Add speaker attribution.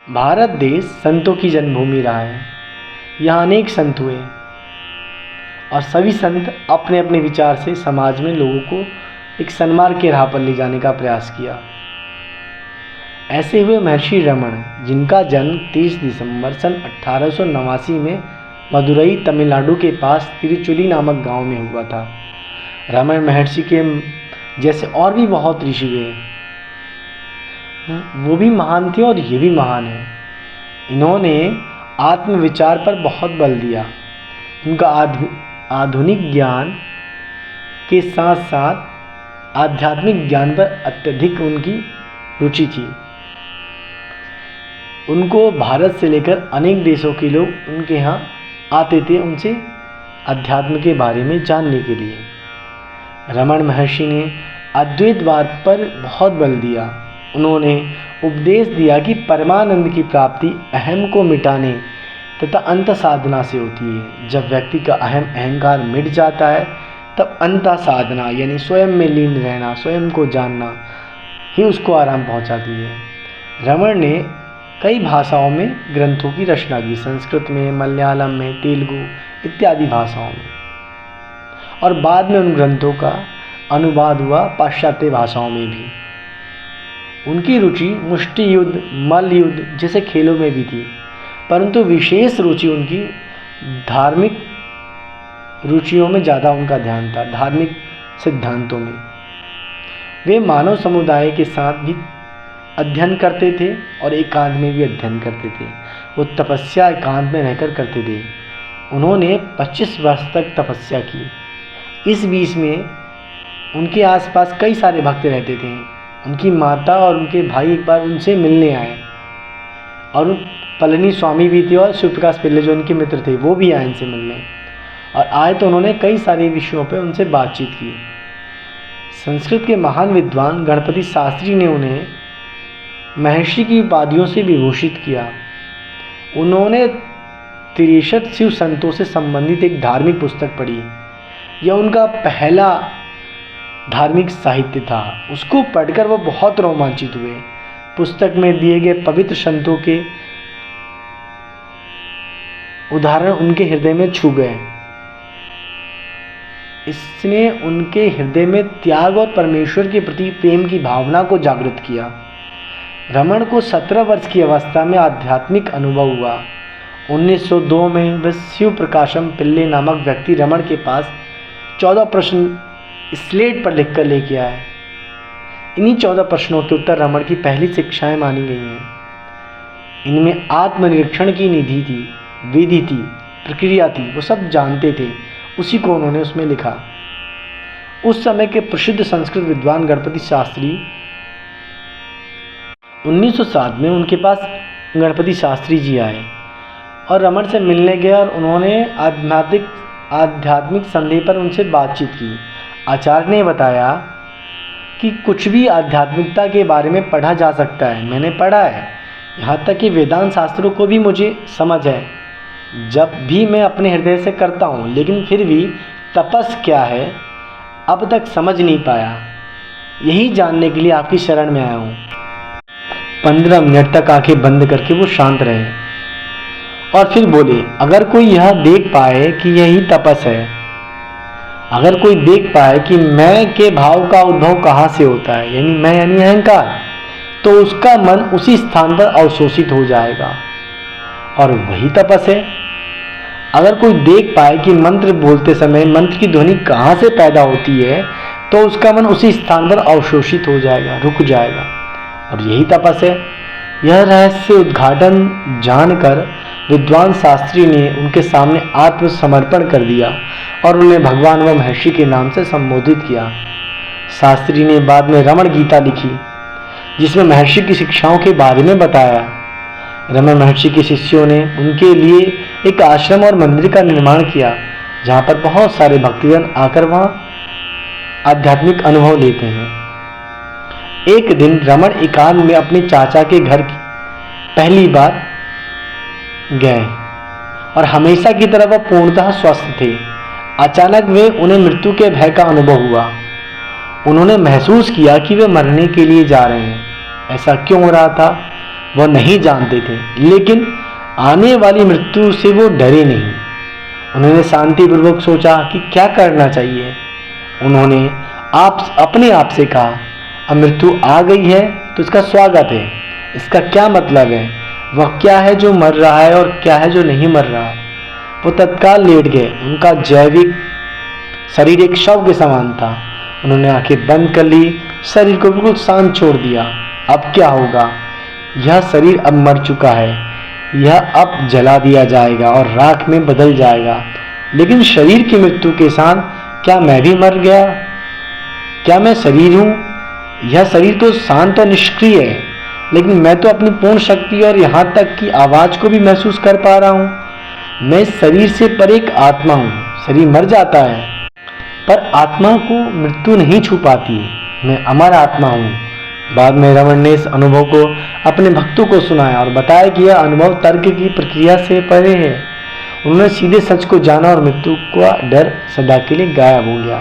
Speaker 1: भारत देश संतों की जन्मभूमि रहा है। यहाँ अनेक संत हुए और सभी संत अपने अपने विचार से समाज में लोगों को एक सन्मार्ग के राह पर ले जाने का प्रयास किया। ऐसे हुए महर्षि रमण, जिनका जन्म 30 दिसंबर सन 1889 में मदुरई तमिलनाडु के पास तिरुचुली नामक गांव में हुआ था। रमण महर्षि के जैसे और भी बहुत ऋषि हुए, वो भी महान थे और ये भी महान है। इन्होंने आत्मविचार पर बहुत बल दिया। उनका आधुनिक ज्ञान के साथ साथ आध्यात्मिक ज्ञान पर अत्यधिक उनकी रुचि थी। उनको भारत से लेकर अनेक देशों के लोग उनके यहाँ आते थे उनसे अध्यात्म के बारे में जानने के लिए। रमण महर्षि ने अद्वैतवाद पर बहुत बल दिया। उन्होंने उपदेश दिया कि परमानंद की प्राप्ति अहम को मिटाने तथा अंत साधना से होती है। जब व्यक्ति का अहंकार मिट जाता है तब अंत साधना यानी स्वयं में लीन रहना, स्वयं को जानना ही उसको आराम पहुंचाती है। रमण ने कई भाषाओं में ग्रंथों की रचना की, संस्कृत में, मलयालम में, तेलुगु इत्यादि भाषाओं में, और बाद में उन ग्रंथों का अनुवाद हुआ पाश्चात्य भाषाओं में भी। उनकी रुचि मुष्टि युद्ध, मल्ल युद्ध जैसे खेलों में भी थी, परंतु विशेष रुचि उनकी धार्मिक रुचियों में ज़्यादा उनका ध्यान था, धार्मिक सिद्धांतों में। वे मानव समुदाय के साथ भी अध्ययन करते थे और एकांत में भी अध्ययन करते थे। वो तपस्या एकांत में रहकर करते थे। उन्होंने 25 वर्ष तक तपस्या की। इस बीच में उनके आसपास कई सारे भक्त रहते थे। उनकी माता और उनके भाई एक बार उनसे मिलने आए, और पलनी स्वामी भी थे और शिवप्रकाश पिल्ले जो उनके मित्र थे वो भी आए इनसे मिलने, और आए तो उन्होंने कई सारे विषयों पर उनसे बातचीत की। संस्कृत के महान विद्वान गणपति शास्त्री ने उन्हें महर्षि की उपाधियों से विभूषित किया। उन्होंने 63 शिव संतों से संबंधित एक धार्मिक पुस्तक पढ़ी। यह उनका पहला धार्मिक साहित्य था। उसको पढ़कर वो बहुत रोमांचित हुए। पुस्तक में दिए गए पवित्र संतों के उदाहरण उनके हृदय में छू गए। इसने उनके हृदय में त्याग और परमेश्वर के प्रति प्रेम की भावना को जागृत किया। रमण को 17 वर्ष की अवस्था में आध्यात्मिक अनुभव हुआ। 1902 में वह शिव प्रकाशम पिल्ले नामक व्यक्ति रमण के पास 14 प्रश्न स्लेट पर लिखकर लेके आए। इन्हीं 14 प्रश्नों के उत्तर रमण की पहली शिक्षाएं मानी गई हैं। इनमें आत्मनिरीक्षण की निधि थी, विधि थी, प्रक्रिया थी, वो सब जानते थे। उसी को उन्होंने उसमें लिखा। उस समय के प्रसिद्ध संस्कृत विद्वान गणपति शास्त्री 1907 में उनके पास गणपति शास्त्री जी आए और रमण से मिलने गए, और उन्होंने आध्यात्मिक संदेह पर उनसे बातचीत की। आचार्य ने बताया कि कुछ भी आध्यात्मिकता के बारे में पढ़ा जा सकता है। मैंने पढ़ा है, यहाँ तक कि वेदांत शास्त्रों को भी मुझे समझ है जब भी मैं अपने हृदय से करता हूँ, लेकिन फिर भी तपस क्या है अब तक समझ नहीं पाया। यही जानने के लिए आपकी शरण में आया हूँ। 15 मिनट तक आंखें बंद करके वो शांत रहे और फिर बोले, अगर कोई यह देख पाए कि यही तपस है, अगर कोई देख पाए कि मैं के भाव का उद्भव कहाँ से होता है, यानी मैं यानी अहंकार, तो उसका मन उसी स्थान पर अवशोषित हो जाएगा और वही तपस है। अगर कोई देख पाए कि मंत्र बोलते समय मंत्र की ध्वनि कहाँ से पैदा होती है, तो उसका मन उसी स्थान पर अवशोषित हो जाएगा, रुक जाएगा, और यही तपस है। यह रहस्य उद्घाटन जानकर विद्वान शास्त्री ने उनके सामने आत्मसमर्पण कर दिया और उन्हें भगवान व महर्षि के नाम से संबोधित किया। शास्त्री ने बाद में रमण गीता लिखी, जिसमें महर्षि की शिक्षाओं के बारे में बताया। रमण महर्षि के शिष्यों ने उनके लिए एक आश्रम और मंदिर का निर्माण किया, जहाँ पर बहुत सारे भक्तजन आकर वहाँ आध्यात्मिक अनुभव लेते हैं। एक दिन रमण एकांत में अपने चाचा के घर पहली बार गए और हमेशा की तरह वह पूर्णतः स्वस्थ थे। अचानक उन्हें मृत्यु के भय का अनुभव हुआ। उन्होंने महसूस किया कि वे मरने के लिए जा रहे हैं। ऐसा क्यों हो रहा था? वह नहीं जानते थे, लेकिन आने वाली मृत्यु से वो डरे नहीं। उन्होंने शांतिपूर्वक सोचा कि क्या करना चाहिए। उन्होंने अपने आप से कहा, अब मृत्यु आ गई है तो इसका स्वागत है। इसका क्या मतलब है? वह क्या है जो मर रहा है और क्या है जो नहीं मर रहा? वो तत्काल लेट गए। उनका जैविक शरीर एक शव के समान था। उन्होंने आंखें बंद कर ली, शरीर को बिल्कुल शांत छोड़ दिया। अब क्या होगा? यह शरीर अब मर चुका है, यह अब जला दिया जाएगा और राख में बदल जाएगा। लेकिन शरीर की मृत्यु के साथ क्या मैं भी मर गया? क्या मैं शरीर हूँ? यह शरीर तो शांत और निष्क्रिय है, लेकिन मैं तो अपनी पूर्ण शक्ति और यहाँ तक कि आवाज को भी महसूस कर पा रहा हूँ। मैं इस शरीर से पर एक आत्मा हूँ। शरीर मर जाता है, पर आत्मा को मृत्यु नहीं छू पाती। मैं अमर आत्मा हूँ। बाद में रमण ने इस अनुभव को अपने भक्तों को सुनाया और बताया कि यह अनुभव तर्क की प्रक्रिया से परे है। उन्होंने सीधे सच को जाना और मृत्यु का डर सदा के लिए गायब हो गया।